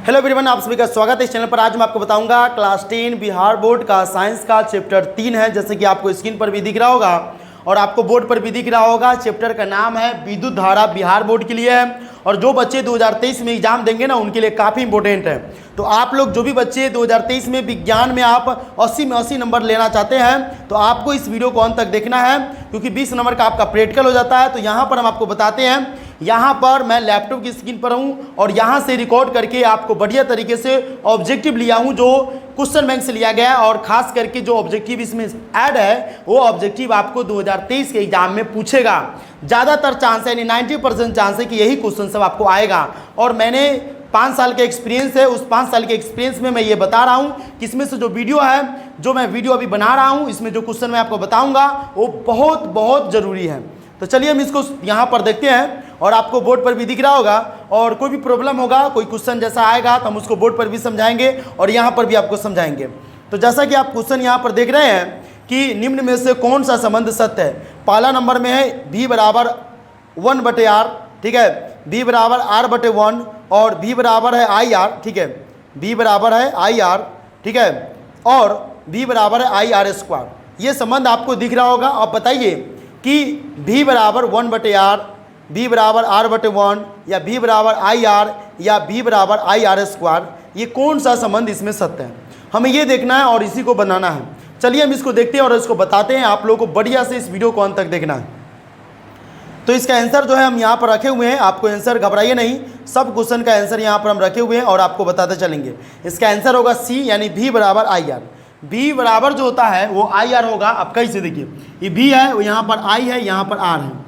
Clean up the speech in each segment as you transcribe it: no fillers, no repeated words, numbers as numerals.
Hello everyone, आप सभी का स्वागत है इस चैनल पर। आज मैं आपको बताऊंगा क्लास 10 बिहार बोर्ड का साइंस का चैप्टर 3 है, जैसे कि आपको स्क्रीन पर भी दिख रहा होगा और आपको बोर्ड पर भी दिख रहा होगा। चैप्टर का नाम है विद्युत धारा, बिहार बोर्ड के लिए है और जो बच्चे 2023 में एग्जाम देंगे ना उनके लिए काफ़ी इंपॉर्टेंट है। तो आप लोग जो भी बच्चे 2023 में विज्ञान में आप 80 में 80 नंबर लेना चाहते हैं तो आपको इस वीडियो को अंत तक देखना है, क्योंकि 20 नंबर का आपका प्रैक्टिकल हो जाता है। तो यहाँ पर हम आपको बताते हैं, यहाँ पर मैं लैपटॉप की स्क्रीन पर हूँ और यहाँ से रिकॉर्ड करके आपको बढ़िया तरीके से ऑब्जेक्टिव लिया हूँ जो क्वेश्चन बैंक से लिया गया है, और खास करके जो ऑब्जेक्टिव इसमें ऐड है वो ऑब्जेक्टिव आपको 2023 के एग्जाम में पूछेगा। ज़्यादातर चांस है, यानी 90% चांस है कि यही क्वेश्चन सब आपको आएगा। और मैंने 5 साल का एक्सपीरियंस है, उस 5 साल के एक्सपीरियंस में मैं ये बता रहा हूँ कि इसमें से जो वीडियो है, जो मैं वीडियो अभी बना रहा हूँ, इसमें जो क्वेश्चन मैं आपको बताऊँगा वो बहुत बहुत ज़रूरी है। तो चलिए हम इसको यहाँ पर देखते हैं और आपको बोर्ड पर भी दिख रहा होगा। और कोई भी प्रॉब्लम होगा, कोई क्वेश्चन जैसा आएगा तो हम उसको बोर्ड पर भी समझाएंगे और यहाँ पर भी आपको समझाएंगे। तो जैसा कि आप क्वेश्चन यहाँ पर देख रहे हैं कि निम्न में से कौन सा संबंध सत्य है। पहला नंबर में है V बराबर 1/r, ठीक है, V बराबर r/1 और V बराबर है IR, ठीक है, V बराबर है IR, ठीक है, और V बराबर है IR²। ये संबंध आपको दिख रहा होगा। आप बताइए कि V बराबर 1/r, V बराबर r/1 या V बराबर IR या V बराबर IR², ये कौन सा संबंध इसमें सत्य है, हमें ये देखना है और इसी को बनाना है। चलिए हम इसको देखते हैं और इसको बताते हैं। आप लोगों को बढ़िया से इस वीडियो को अंत तक देखना है। तो इसका आंसर जो है हम यहाँ पर रखे हुए हैं, आपको आंसर घबराइए नहीं, सब क्वेश्चन का आंसर यहाँ पर हम रखे हुए हैं और आपको बताते चलेंगे। इसका आंसर होगा C, यानी V बराबर IR। V बराबर जो होता है वो IR होगा। अब कैसे देखिए, ये V है, यहाँ पर I है, यहाँ पर R है।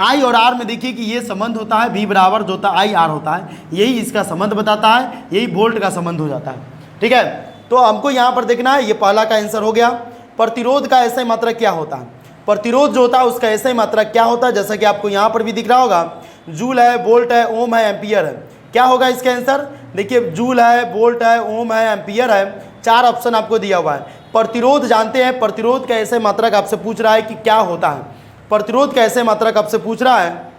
I और R में देखिए कि ये संबंध होता है, V बराबर जो होता है IR होता है, यही इसका संबंध बताता है, यही वोल्ट का संबंध हो जाता है, ठीक है। तो हमको यहाँ पर देखना है, ये पहला का आंसर हो गया। प्रतिरोध का ऐसा मात्रक क्या होता है, प्रतिरोध जो होता है उसका ऐसा मात्रक क्या होता है, जैसा कि आपको यहाँ पर भी दिख रहा होगा, जूल है, वोल्ट है, ओम है, एम्पियर है। क्या होगा इसका आंसर, देखिए जूल है, वोल्ट है, ओम है, एम्पियर है, 4 ऑप्शन आपको दिया हुआ है। प्रतिरोध जानते हैं, प्रतिरोध का ऐसे मात्रक आपसे पूछ रहा है कि क्या होता है, प्रतिरोध का ऐसे मात्रक आपसे पूछ रहा है।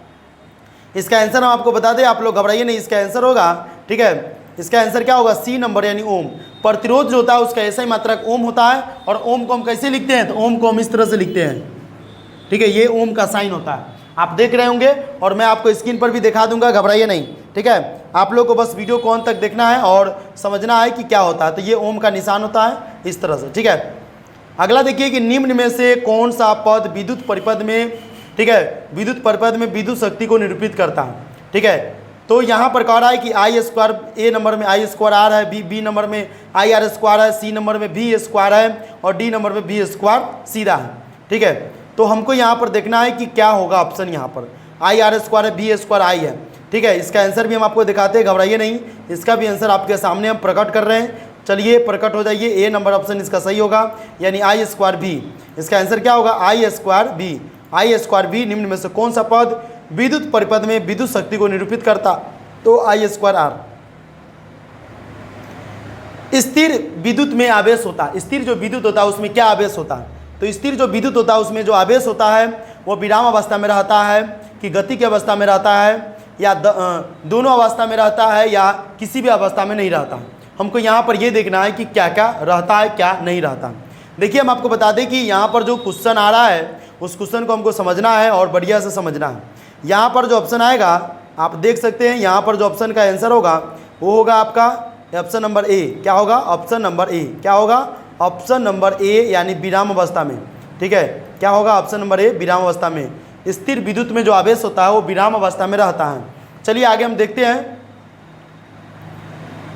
इसका आंसर हम आपको बता दें, आप लोग घबराइए नहीं, इसका आंसर होगा, ठीक है, इसका आंसर क्या होगा, C नंबर यानी ओम। प्रतिरोध जो होता है उसका ऐसा ही मात्रक ओम होता है। और ओम को हम कैसे लिखते हैं, तो ओम को हम इस तरह से लिखते हैं, ठीक है, ये ओम का साइन होता है, आप देख रहे होंगे और मैं आपको स्क्रीन पर भी दिखा दूंगा, घबराइए नहीं, ठीक है। आप लोग को बस वीडियो को अंत तक देखना है और समझना है कि क्या होता है। तो ये ओम का निशान होता है इस तरह से, ठीक है। अगला देखिए कि निम्न में से कौन सा पद विद्युत परिपथ में, ठीक है, विद्युत परिपथ में विद्युत शक्ति को निरूपित करता है, ठीक है। तो यहाँ पर कह रहा है कि I², A नंबर में I²R है, B नंबर में IR² है, C नंबर में V² है और D नंबर में V² सीधा है, ठीक है। तो हमको यहाँ पर देखना है कि क्या होगा ऑप्शन, यहाँ पर IR² है, V² I है, ठीक है। इसका आंसर भी हम आपको दिखाते हैं, घबराइए नहीं, इसका भी आंसर आपके सामने हम प्रकट कर रहे हैं। चलिए प्रकट हो जाइए, A नंबर ऑप्शन इसका सही होगा, यानी I²V। इसका आंसर क्या होगा, I²V। I²V निम्न में से कौन सा पद विद्युत परिपथ में विद्युत शक्ति को निरूपित करता, तो I²R। स्थिर विद्युत में आवेश होता है, स्थिर जो विद्युत होता है उसमें क्या आवेश होता है, तो स्थिर जो विद्युत होता है उसमें जो आवेश होता है वो विराम अवस्था में रहता है कि गति की अवस्था में रहता है, या दोनों अवस्था में रहता है, या किसी भी अवस्था में नहीं रहता। हमको यहाँ पर ये देखना है कि क्या क्या रहता है, क्या नहीं रहता। देखिए हम आपको बता दें कि यहाँ पर जो क्वेश्चन आ रहा है उस क्वेश्चन को हमको समझना है और बढ़िया से समझना है। यहाँ पर जो ऑप्शन आएगा आप देख सकते हैं, यहाँ पर जो ऑप्शन का आंसर होगा वो होगा आपका ऑप्शन नंबर A। क्या होगा, ऑप्शन नंबर A, क्या होगा, ऑप्शन नंबर A, यानी विराम अवस्था में, ठीक है। क्या होगा, ऑप्शन नंबर A, विराम अवस्था में। स्थिर विद्युत में जो आवेश होता है वो विराम अवस्था में रहता है। चलिए आगे हम देखते हैं।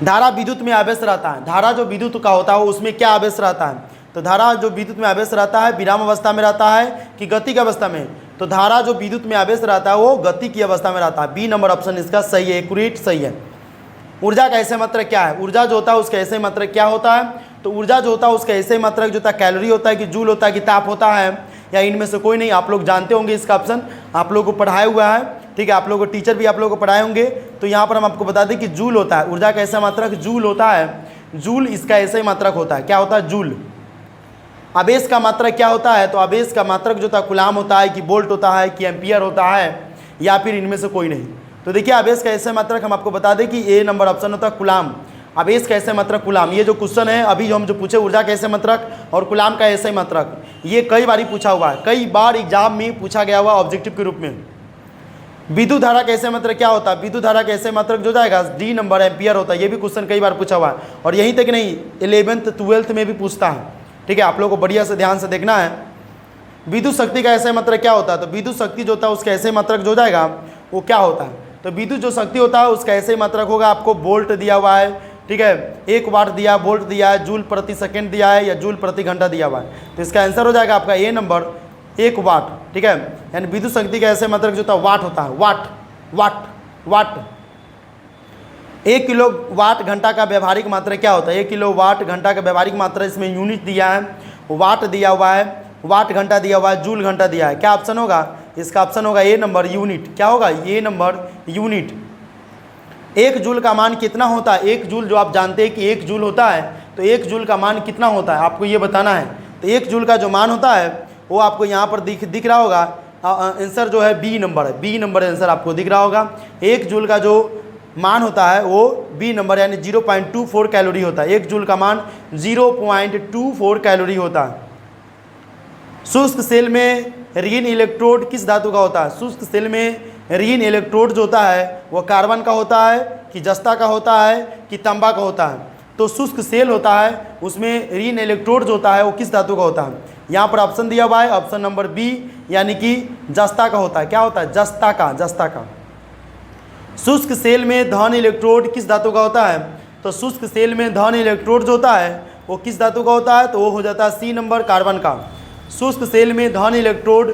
धारा विद्युत में आवेश रहता है, धारा जो विद्युत का होता है उसमें क्या आवेश रहता है, तो धारा जो विद्युत में आवेश रहता है विराम अवस्था में रहता है कि गति की अवस्था में, तो धारा जो विद्युत में आवेश रहता है वो गति की अवस्था में रहता है। B नंबर ऑप्शन इसका सही है, एक्यूरेट सही है। ऊर्जा का ऐसे मात्रक क्या है, ऊर्जा जो होता है उसका ऐसे मात्रक क्या होता है, तो ऊर्जा जो होता है उसका ऐसे मात्रक जो होता है कैलोरी होता है कि जूल होता है कि ताप होता है, या इनमें से कोई नहीं। आप लोग जानते होंगे इसका ऑप्शन, आप लोगों को पढ़ाया हुआ है, ठीक है, आप लोगों को टीचर भी आप लोगों को पढ़ाए होंगे। तो यहाँ पर हम आपको बता दें कि जूल होता है, ऊर्जा का ऐसा मात्रक जूल होता है, जूल इसका ऐसा ही मात्रक होता है, क्या होता है, जूल। आवेश का मात्रक क्या होता है, तो आवेश का मात्रक जो होता है कूलाम होता है कि वोल्ट होता है कि एम्पियर होता है, या फिर इनमें से कोई नहीं। तो देखिए आवेश का ऐसे मात्रक हम आपको बता दें कि A नंबर ऑप्शन होता है कूलाम। अब एस का ऐसे मात्रक कूलाम, ये जो क्वेश्चन है अभी जो हम जो पूछे ऊर्जा का ऐसे मात्रक और कूलाम का ऐसे मात्रक, ये कई बार पूछा हुआ है, कई बार एग्जाम में पूछा गया हुआ ऑब्जेक्टिव के रूप में। विद्युत धारा का ऐसे मात्रक क्या होता है? विद्युत धारा का ऐसे मात्रक जो जाएगा डी नंबर एम्पियर होता है। ये भी क्वेश्चन कई बार पूछा हुआ है और यहीं तक नहीं 11th 12th में भी पूछता है। ठीक है, आप लोगों को बढ़िया से ध्यान से देखना है। विद्युत शक्ति का ऐसे मात्रक क्या होता है? तो विद्युत शक्ति जो होता है उसका ऐसे मात्रक जो जाएगा वो क्या होता है? तो विद्युत जो शक्ति होता है उसका ऐसे मात्रक होगा, आपको वोल्ट दिया हुआ है, ठीक है, 1 वाट दिया, वोल्ट दिया है, जूल प्रति सेकंड दिया है या जूल प्रति घंटा दिया हुआ है। तो इसका आंसर हो जाएगा आपका ए नंबर 1 वाट। ठीक है, यानी विद्युत शक्ति का ऐसे मात्रक जो होता है वाट होता है, वाट वाट वाट। 1 किलो वाट घंटा का व्यवहारिक मात्रा क्या होता है? 1 किलो वाट घंटा का व्यवहारिक मात्रा, इसमें यूनिट दिया है, वाट दिया हुआ है, वाट घंटा दिया हुआ है, जूल घंटा दिया है। क्या ऑप्शन होगा इसका? ऑप्शन होगा ए नंबर यूनिट। क्या होगा? ए नंबर यूनिट। 1 जूल का मान कितना होता है? 1 जूल जो आप जानते हैं कि 1 जूल होता है, तो 1 जूल का मान कितना होता है आपको ये बताना है। तो 1 जूल का जो मान होता है वो आपको यहाँ पर दिख रहा होगा। आंसर जो है बी नंबर है, बी नंबर आंसर आपको दिख रहा होगा। 1 जूल का जो मान होता है वो बी नंबर यानी 0.24 कैलोरी होता है। 1 जूल का मान 0.24 कैलोरी होता है। शुष्क सेल में ऋण इलेक्ट्रोड किस धातु का होता है? शुष्क सेल में ऋण इलेक्ट्रोड जो होता है वो कार्बन का होता है कि जस्ता का होता है कि तांबा का होता है? तो शुष्क सेल होता है उसमें ऋण इलेक्ट्रोड जो होता है वो किस धातु का होता है? यहाँ पर ऑप्शन दिया हुआ है ऑप्शन नंबर बी यानी कि जस्ता का होता है। क्या होता है? जस्ता का, जस्ता का। शुष्क सेल में धन इलेक्ट्रोड किस धातु का होता है? तो शुष्क सेल में धन इलेक्ट्रोड जो होता है वो किस धातु का होता है? तो वो हो जाता है सी नंबर कार्बन का। शुष्क सेल में धन इलेक्ट्रोड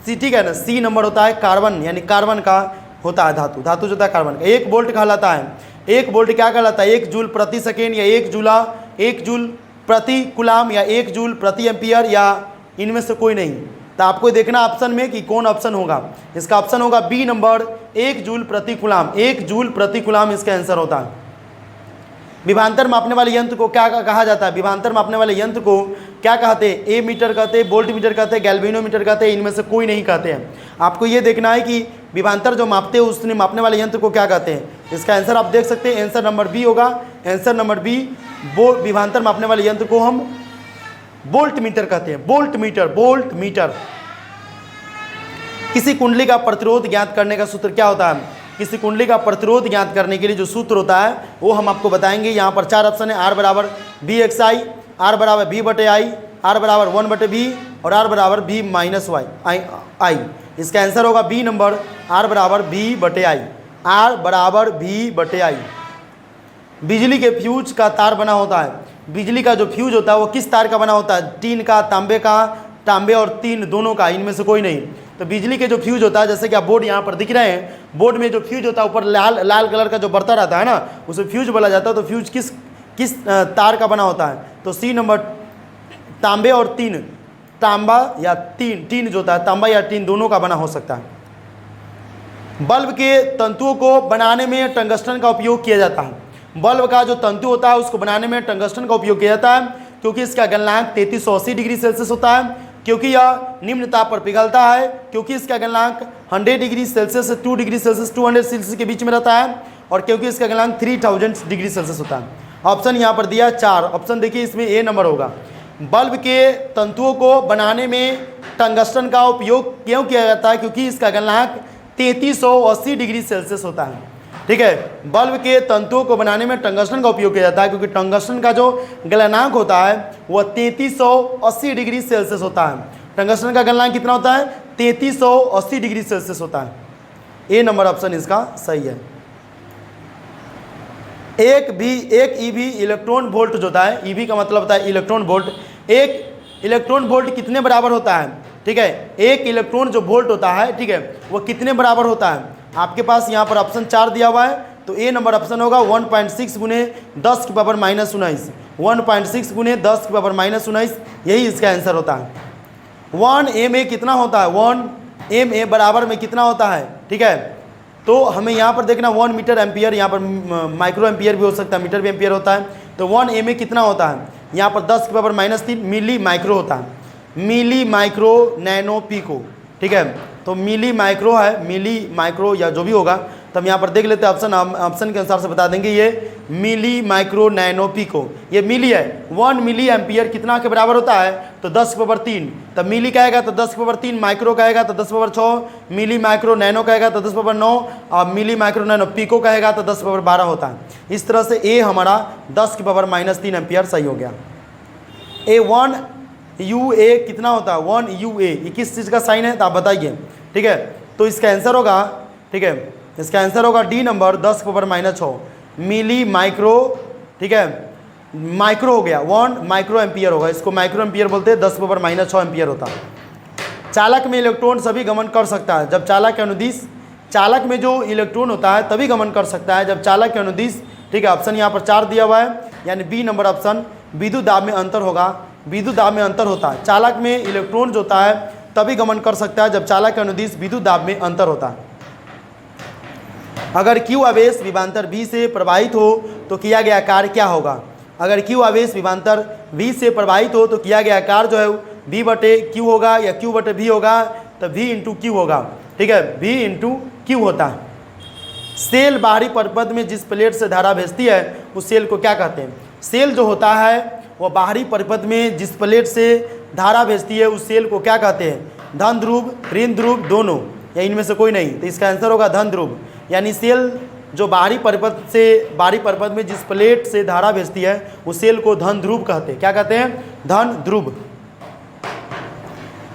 सी, ठीक है ना, सी नंबर होता है कार्बन, यानी कार्बन का होता है धातु, धातु जो होता है कार्बन का। 1 वोल्ट कहलाता है, 1 वोल्ट क्या कहलाता है? 1 जूल प्रति सेकेंड या 1 जूल प्रति कूलाम या 1 जूल प्रति एम्पियर या इनमें से कोई नहीं। तो आपको देखना ऑप्शन में कि कौन ऑप्शन होगा। इसका ऑप्शन होगा बी नंबर 1 जूल प्रति कूलाम, 1 जूल प्रति कूलाम इसका आंसर होता है। विभवांतर मापने वाले यंत्र को क्या कहा जाता है? विभवांतर मापने वाले यंत्र को क्या कहते हैं? ए मीटर कहते हैं, वोल्ट मीटर कहते हैं, गैल्वेनोमीटर कहते हैं, इनमें से कोई नहीं कहते हैं। आपको ये देखना है कि विभवांतर जो मापते हैं उसने मापने वाले यंत्र को क्या कहते हैं। इसका आंसर आप देख सकते हैं, आंसर नंबर बी होगा। आंसर नंबर बी, वो विभवांतर मापने वाले यंत्र को हम वोल्ट मीटर कहते हैं, वोल्ट मीटर, वोल्ट मीटर। किसी कुंडली का प्रतिरोध ज्ञात करने का सूत्र क्या होता है? किसी कुंडली का प्रतिरोध ज्ञात करने के लिए जो सूत्र होता है वो हम आपको बताएंगे। यहाँ पर 4 ऑप्शन है, आर बराबर बी एक्स आई, आर बराबर बी बटे आई, आर बराबर 1 बटे बी और आर बराबर बी माइनस वाई आई। इसका आंसर होगा बी नंबर, आर बराबर बी बटे आई, आर बराबर बी बटे आई। बिजली के फ्यूज का तार बना होता है, बिजली का जो फ्यूज होता है वो किस तार का बना होता है? टीन का, तांबे का, तांबे और टीन दोनों का, इनमें से कोई नहीं। तो बिजली के जो फ्यूज होता है, जैसे कि आप बोर्ड यहाँ पर दिख रहे हैं, बोर्ड में जो फ्यूज होता है ऊपर लाल लाल कलर का जो बरता रहता है ना, उसे फ्यूज बोला जाता है। तो फ्यूज किस तार का बना होता है? तो सी नंबर, तांबे और टीन, तांबा या टीन जो होता है, तांबा या टीन दोनों का बना हो सकता है। बल्ब के तंतुओं को बनाने में टंगस्टन का उपयोग किया जाता है। बल्ब का जो तंतु होता है उसको बनाने में टंगस्टन का उपयोग किया जाता है, क्योंकि इसका गलनांक 3380 डिग्री सेल्सियस होता है, क्योंकि यह निम्न ताप पर पिघलता है, क्योंकि इसका गलनांक 100 डिग्री सेल्सियस से 2 डिग्री सेल्सियस 200 सेल्सियस के बीच में रहता है, और क्योंकि इसका गलनांक 3000 डिग्री सेल्सियस होता है। ऑप्शन यहाँ पर दिया 4 ऑप्शन, देखिए इसमें ए नंबर होगा। बल्ब के तंतुओं को बनाने में टंगस्टन का उपयोग क्यों किया जाता है? क्योंकि इसका गलनांक 3380 डिग्री सेल्सियस होता है। ठीक है, बल्ब के तंतुओं को बनाने में टंगस्टन का उपयोग किया जाता है, क्योंकि टंगस्टन का जो गलनांक होता है वह 3380 डिग्री सेल्सियस होता है। टंगस्टन का गलनांक कितना होता है? 3380 डिग्री सेल्सियस होता है। ए नंबर ऑप्शन इसका सही है। एक ईवी इलेक्ट्रॉन वोल्ट जो होता है, ईवी का मतलब होता है इलेक्ट्रॉन वोल्ट। एक इलेक्ट्रॉन वोल्ट कितने बराबर होता है? ठीक है, एक इलेक्ट्रॉन जो वोल्ट होता है, ठीक है, वो कितने बराबर होता है? आपके पास यहाँ पर ऑप्शन 4 दिया हुआ है, तो ए नंबर ऑप्शन होगा 1.6 गुने 10 की पावर माइनस 19, 1.6 गुने 10 की पावर माइनस 19, यही इसका आंसर होता है। 1 MA कितना होता है? 1 MA बराबर में कितना होता है? ठीक है, तो हमें यहाँ पर देखना 1 मीटर एम्पियर, यहाँ पर माइक्रो एम्पियर भी हो सकता है, मीटर भी एम्पियर होता है। तो 1 MA कितना होता है? यहाँ पर 10 की पावर माइनस 3 मिली माइक्रो होता है, मिली माइक्रो नैनो पिको। ठीक है, तो मिली माइक्रो है, मिली माइक्रो या जो भी होगा, तो हम यहाँ पर देख लेते हैं ऑप्शन, हम ऑप्शन के अनुसार से बता देंगे। ये मिली माइक्रो नैनो पिको, ये मिली है। 1 मिली एम्पियर कितना के बराबर होता है? तो 10 की पावर 3। तब मिली का आएगा तो 10 की पावर 3, माइक्रो का आएगा तो 10 की पावर 6, मिली माइक्रो नैनो का आएगा तो 10 की पावर 9, और मिली माइक्रो नैनो पिको का आएगा तो 10 की पावर 12 होता है। इस तरह से ए हमारा 10 की पावर -3 एम्पियर सही हो गया। ए 1 UA कितना होता है? 1 UA, ये किस चीज़ का साइन है तो आप बताइए, ठीक है। तो इसका आंसर होगा, ठीक है, इसका आंसर होगा डी नंबर 10 की पावर -6 मिली माइक्रो, ठीक है, माइक्रो हो गया 1 माइक्रो एम्पियर होगा, इसको माइक्रो एम्पियर बोलते हैं, 10 की पावर -6 एम्पियर होता है। चालक में इलेक्ट्रॉन सभी गमन कर सकता है जब चालक के अनुदिश, चालक में जो इलेक्ट्रॉन होता है तभी गमन कर सकता है जब चालक के अनुदिश, ठीक है। ऑप्शन यहाँ पर 4 दिया हुआ है, यानी बी नंबर ऑप्शन, विद्युत दाब में अंतर होगा, विद्युत दाब में अंतर होता है। चालक में इलेक्ट्रॉन जो होता है तभी गमन कर सकता है जब चालक के अनुदिश विद्युत दाब में अंतर होता है। अगर Q आवेश विभवांतर V से प्रवाहित हो तो किया गया कार्य क्या होगा? अगर Q आवेश विभवांतर V से प्रवाहित हो तो किया गया कार्य जो है V/Q होगा या Q/V होगा, तो V × Q होगा, ठीक है, V × Q होता है। सेल बाहरी परिपथ में जिस प्लेट से धारा भेजती है उस सेल को क्या कहते हैं? सेल जो होता है वो बाहरी परिपथ में जिस प्लेट से धारा भेजती है उस सेल को क्या कहते हैं? धन ध्रुव, ऋण ध्रुव, दोनों, या इनमें से कोई नहीं। तो इसका आंसर होगा धन ध्रुव, यानी सेल जो बाहरी परिपथ में जिस प्लेट से धारा भेजती है उस सेल को धन ध्रुव कहते हैं। क्या कहते हैं? धन ध्रुव।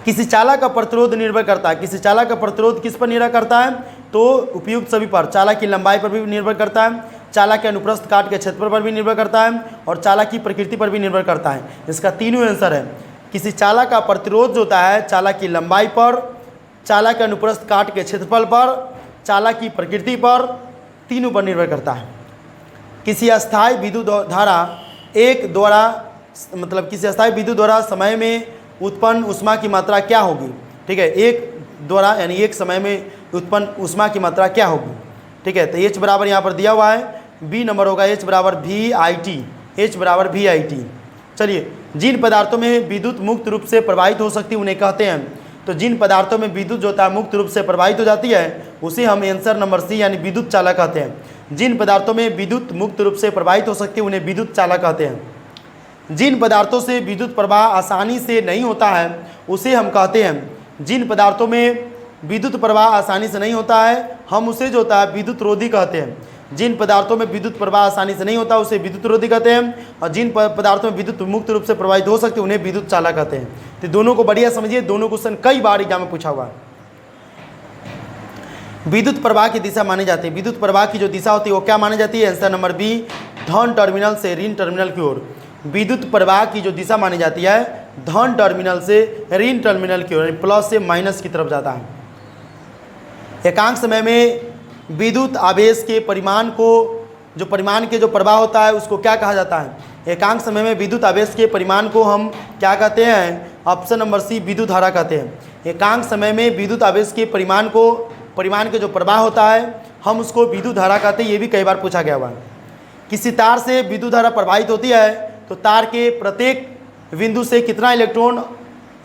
किसी चालक का प्रतिरोध निर्भर करता है, किसी चालक का प्रतिरोध किस पर निर्भर करता है? तो उपयुक्त सभी पर, चालक की लंबाई पर भी निर्भर करता है, चालक के अनुप्रस्थ काट के क्षेत्रफल पर भी निर्भर करता है, और चालक की प्रकृति पर भी निर्भर करता है। इसका तीनों आंसर है। किसी चालक का प्रतिरोध जो होता है चालक की लंबाई पर, चालक के अनुप्रस्थ काट के क्षेत्रफल पर, चालक की प्रकृति पर, तीनों पर निर्भर करता है। किसी अस्थायी विद्युत धारा एक द्वारा, मतलब किसी अस्थायी विद्युत द्वारा समय में उत्पन्न ऊष्मा की मात्रा क्या होगी? ठीक है, एक द्वारा यानी एक समय में उत्पन्न ऊष्मा की मात्रा क्या होगी? ठीक है, तो H बराबर यहाँ पर दिया हुआ है, बी नंबर होगा H बराबर VIT, H बराबर VIT। चलिए, जिन पदार्थों में विद्युत मुक्त रूप से प्रवाहित हो सकती है उन्हें कहते हैं। तो जिन पदार्थों में विद्युत जो होता है मुक्त रूप से प्रवाहित हो जाती है उसे हम आंसर नंबर सी यानी विद्युत चालक कहते हैं। जिन पदार्थों में विद्युत मुक्त रूप से प्रवाहित हो सकती है उन्हें विद्युत चालक कहते हैं। जिन पदार्थों से विद्युत प्रवाह आसानी से नहीं होता है उसे हम कहते हैं, जिन पदार्थों में विद्युत प्रवाह आसानी से नहीं होता है हम उसे जो होता है विद्युत रोधी कहते हैं। जिन पदार्थों में विद्युत प्रवाह आसानी से नहीं होता उसे विद्युत रोधी कहते हैं, और जिन पदार्थों में विद्युत मुक्त रूप से प्रवाहित हो सकती है उन्हें विद्युत चालक कहते हैं। तो दोनों को बढ़िया समझिए, दोनों क्वेश्चन कई बार एग्जाम में पूछा हुआ है। विद्युत प्रवाह की दिशा मानी जाती है, विद्युत प्रवाह की जो दिशा होती है वो क्या मानी जाती है? आंसर नंबर बी, धन टर्मिनल से ऋण टर्मिनल की ओर। विद्युत प्रवाह की जो दिशा मानी जाती है धन टर्मिनल से ऋण टर्मिनल की ओर, प्लस से माइनस की तरफ जाता है। एकांक समय में विद्युत आवेश के परिमाण को, जो परिमाण के जो प्रवाह होता है उसको क्या कहा जाता है? एकांक समय में विद्युत आवेश के परिमाण को हम क्या कहते हैं? ऑप्शन नंबर सी, विद्युत धारा कहते हैं। एकांक समय में विद्युत आवेश के परिमाण को, परिमाण के जो प्रवाह होता है हम उसको विद्युत धारा कहते हैं। ये भी कई बार पूछा गया हुआ है। किसी तार से विद्युत धारा प्रवाहित होती है तो तार के प्रत्येक बिंदु से कितना इलेक्ट्रॉन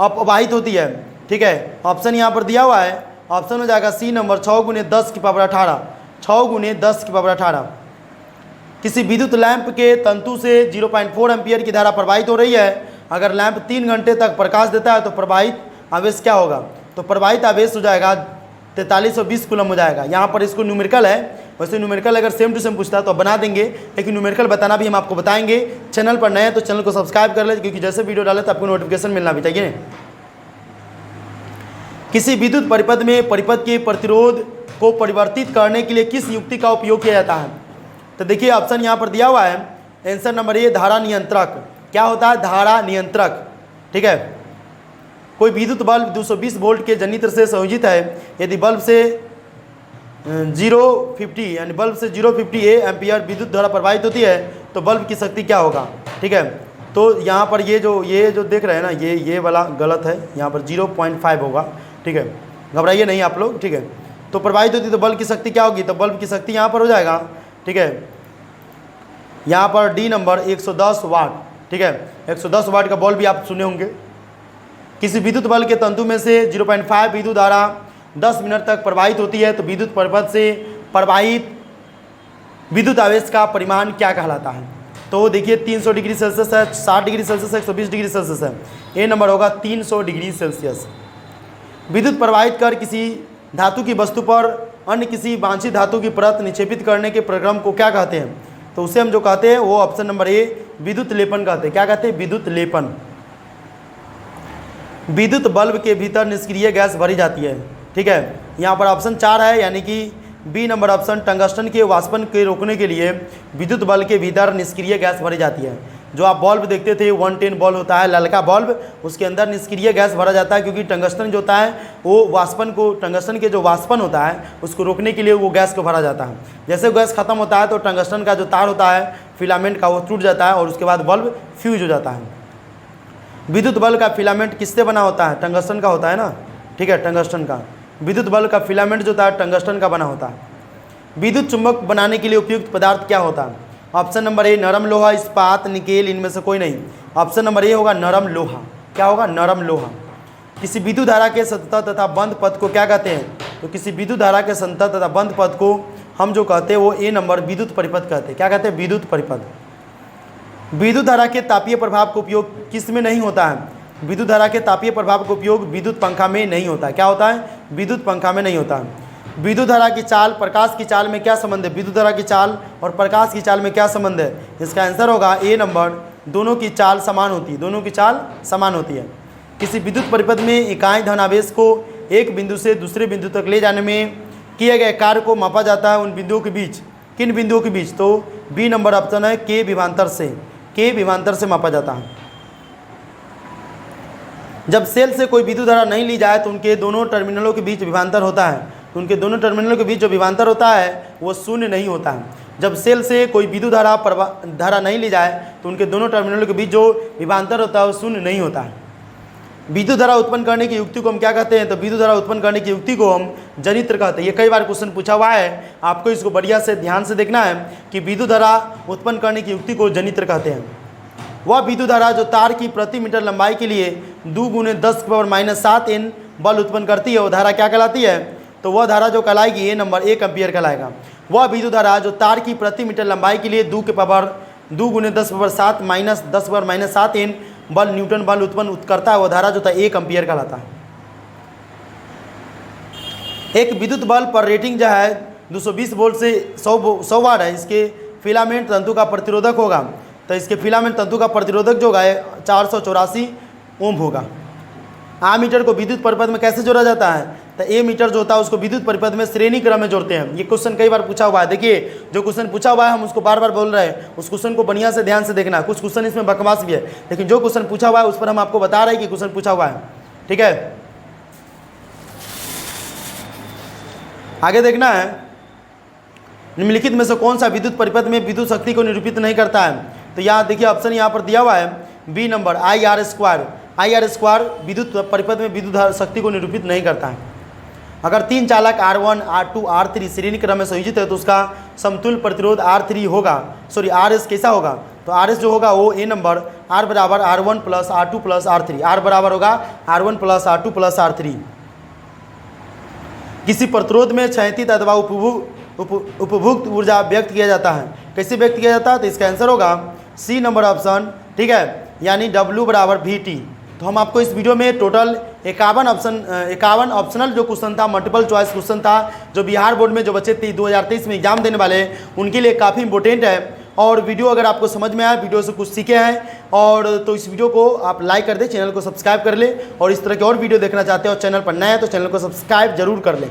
अपवाहित होती है? ठीक है, ऑप्शन यहाँ पर दिया हुआ है, ऑप्शन हो जाएगा सी नंबर 6 × 10 की पावर 18, 6 × 10 की पावर 18। किसी विद्युत लैंप के तंतु से 0.4 एम्पियर की धारा प्रवाहित हो रही है, अगर लैंप 3 घंटे तक प्रकाश देता है तो प्रवाहित आवेश क्या होगा? तो प्रवाहित आवेश हो जाएगा 4320 कूलम हो जाएगा। यहाँ पर इसको न्यूमेरिकल है, वैसे न्यूमेरिकल अगर सेम टू सेम पूछता है तो बना देंगे, लेकिन न्यूमेरिकल बताना भी हम आपको बताएंगे। चैनल पर नए हैं तो चैनल को सब्सक्राइब कर ले, क्योंकि जैसे वीडियो डाले तो आपको नोटिफिकेशन मिलना भी चाहिए। किसी विद्युत परिपथ में परिपथ के प्रतिरोध को परिवर्तित करने के लिए किस युक्ति का उपयोग किया जाता है? तो देखिए ऑप्शन यहाँ पर दिया हुआ है, आंसर नंबर ए, धारा नियंत्रक। क्या होता है? धारा नियंत्रक। ठीक है, कोई विद्युत बल्ब 220 वोल्ट के जनरेटर से संयोजित है, यदि बल्ब से 050 यानी बल्ब से 050 एम्पियर विद्युत धारा प्रवाहित होती है तो बल्ब की शक्ति क्या होगा? ठीक है, तो यहाँ पर ये जो देख रहे हैं ना, ये वाला गलत है, यहाँ पर 0.5 होगा। ठीक है, घबराइए नहीं आप लोग। ठीक है, तो प्रवाहित होती तो बल्ब की शक्ति क्या होगी? तो बल्ब की शक्ति यहाँ पर हो जाएगा। ठीक है, यहाँ पर डी नंबर 110 वाट। ठीक है, 110 वाट का बल्ब भी आप सुने होंगे। किसी विद्युत बल्ब के तंतु में से 0.5 विद्युत धारा 10 मिनट तक प्रवाहित होती है तो विद्युत परिपथ से प्रवाहित विद्युत आवेश का परिमाण क्या कहलाता है? तो देखिए 300 डिग्री सेल्सियस है, 60 डिग्री सेल्सियस है, 120 डिग्री सेल्सियस है। ए नंबर होगा 300 डिग्री सेल्सियस। विद्युत प्रवाहित कर किसी धातु की वस्तु पर अन्य किसी वांछित धातु की परत निक्षेपित करने के प्रक्रम को क्या कहते हैं? तो उसे हम जो कहते हैं वो ऑप्शन नंबर ए विद्युत लेपन कहते हैं। क्या कहते हैं? विद्युत लेपन। विद्युत बल्ब के भीतर निष्क्रिय गैस भरी जाती है। ठीक है, यहाँ पर ऑप्शन 4 है, यानी कि बी नंबर ऑप्शन टंगस्टन के वाष्पन के रोकने के लिए विद्युत बल्ब के भीतर निष्क्रिय गैस भरी जाती है। जो आप बल्ब देखते थे 110 बल्ब होता है, ललका बल्ब, उसके अंदर निष्क्रिय गैस भरा जाता है, क्योंकि टंगस्टन जो होता है वो वाष्पन को, टंगस्टन के जो वाष्पन होता है उसको रोकने के लिए वो गैस को भरा जाता है। जैसे गैस खत्म होता है तो टंगस्टन का जो तार होता है फिलामेंट का वो टूट जाता है और उसके बाद बल्ब फ्यूज हो जाता है। विद्युत बल्ब का फिलामेंट किससे बना होता है? टंगस्टन का होता है ना। ठीक है, टंगस्टन का। विद्युत बल्ब का फिलामेंट जो होता है टंगस्टन का बना होता है। विद्युत चुंबक बनाने के लिए उपयुक्त पदार्थ क्या होता है? ऑप्शन नंबर ए नरम लोहा, इस्पात, निकेल, इनमें से कोई नहीं। ऑप्शन नंबर ए होगा नरम लोहा। क्या होगा? नरम लोहा। किसी विद्युत धारा के सतत तथा बंद पथ को क्या कहते हैं? तो किसी विद्युत धारा के सतत तथा बंद पथ को हम जो कहते हैं वो ए नंबर विद्युत परिपथ कहते हैं। क्या कहते हैं? विद्युत परिपथ। विद्युत धारा के तापीय प्रभाव का उपयोग किस में नहीं होता है? विद्युत धारा के तापीय प्रभाव का उपयोग विद्युत पंखा में नहीं होता है। क्या होता है? विद्युत पंखा में नहीं होता है। विद्युत धारा की चाल प्रकाश की चाल में क्या संबंध है? विद्युत धारा की चाल और प्रकाश की चाल में क्या संबंध है? इसका आंसर होगा ए नंबर, दोनों की चाल समान होती है। दोनों की चाल समान होती है। किसी विद्युत परिपथ में इकाई धनावेश को एक बिंदु से दूसरे बिंदु तक ले जाने में किए गए कार्य को मापा जाता है उन बिंदुओं के बीच। किन बिंदुओं के बीच? तो बी नंबर ऑप्शन है के विभवांतर से। के विभवांतर से मापा जाता है। जब सेल से कोई विद्युत धारा नहीं ली जाए तो उनके दोनों टर्मिनलों के बीच विभवांतर होता है। तो उनके दोनों टर्मिनलों के बीच जो विभवांतर होता है वो शून्य नहीं होता है। जब सेल से कोई विद्युत धारा नहीं ली जाए तो उनके दोनों टर्मिनलों के बीच जो विभवांतर होता है वो शून्य नहीं होता है। विद्युत धारा उत्पन्न करने की युक्ति को हम क्या कहते हैं? तो विद्युत धारा उत्पन्न करने की युक्ति को हम जनित्र कहते हैं। ये कई बार क्वेश्चन पूछा हुआ है, आपको इसको बढ़िया से ध्यान से देखना है कि विद्युत धारा उत्पन्न करने की युक्ति को जनित्र कहते हैं। वह विद्युत धारा जो तार की प्रति मीटर लंबाई के लिए 2 × 10⁻⁷ N बल उत्पन्न करती है वो धारा क्या कहलाती है? तो वह धारा जो कहलाएगी ए नंबर 1 एम्पियर कहलाएगा। वह विद्युत धारा जो तार की प्रति मीटर लंबाई के लिए 2 × 10⁻⁷ N बल न्यूटन बल उत्पन्न करता है वो धारा जो था 1 एम्पियर कहलाता है। एक विद्युत बल्ब पर रेटिंग जो है 220 वोल्ट से 100 वाट है। इसके फिलामेंट तंतु का प्रतिरोधक होगा, तो इसके फिलामेंट तंतु का प्रतिरोधक जो है 484 ओम होगा। आमीटर को विद्युत परिपथ में कैसे जोड़ा जाता है? तो ए मीटर जो होता है उसको विद्युत परिपथ में श्रेणी क्रम में जोड़ते हैं। ये क्वेश्चन कई बार पूछा हुआ है। देखिए जो क्वेश्चन पूछा हुआ है हम उसको बार बार बोल रहे हैं, उस क्वेश्चन को बढ़िया से ध्यान से देखना। कुछ क्वेश्चन इसमें बकवास भी है, लेकिन जो क्वेश्चन पूछा हुआ है उस पर हम आपको बता रहे हैं कि क्वेश्चन पूछा हुआ है। ठीक है, आगे देखना है निम्नलिखित में से कौन सा विद्युत परिपथ में विद्युत शक्ति को निरूपित नहीं करता है? तो यहाँ देखिए ऑप्शन यहाँ पर दिया हुआ है बी नंबर IR²। IR² विद्युत परिपथ में विद्युत शक्ति को निरूपित नहीं करता है। अगर 3 चालक R1, R2, R3 श्रेणी क्रम में संयोजित है तो उसका समतुल्य प्रतिरोध R3 होगा, सॉरी RS कैसा होगा? तो RS जो होगा वो ए नंबर R बराबर R1 + R2 + R3। R बराबर होगा R1 + R2 + R3। किसी प्रतिरोध में क्षैतिज अथवा उपभुक्त ऊर्जा व्यक्त किया जाता है। कैसे व्यक्त किया जाता है? तो इसका आंसर होगा सी नंबर ऑप्शन। ठीक है, यानी W बराबर VT। तो हम आपको इस वीडियो में टोटल 51 ऑप्शनल जो क्वेश्चन था, मल्टीपल चॉइस क्वेश्चन था, जो बिहार बोर्ड में जो बच्चे 2023 में एग्जाम देने वाले उनके लिए काफ़ी इंपॉर्टेंट है। और वीडियो अगर आपको समझ में आया, वीडियो से कुछ सीखे हैं और तो इस वीडियो को आप लाइक कर दें, चैनल को सब्सक्राइब कर लें। और इस तरह के और वीडियो देखना चाहते हो और चैनल पर नया है तो चैनल को सब्सक्राइब जरूर कर लें।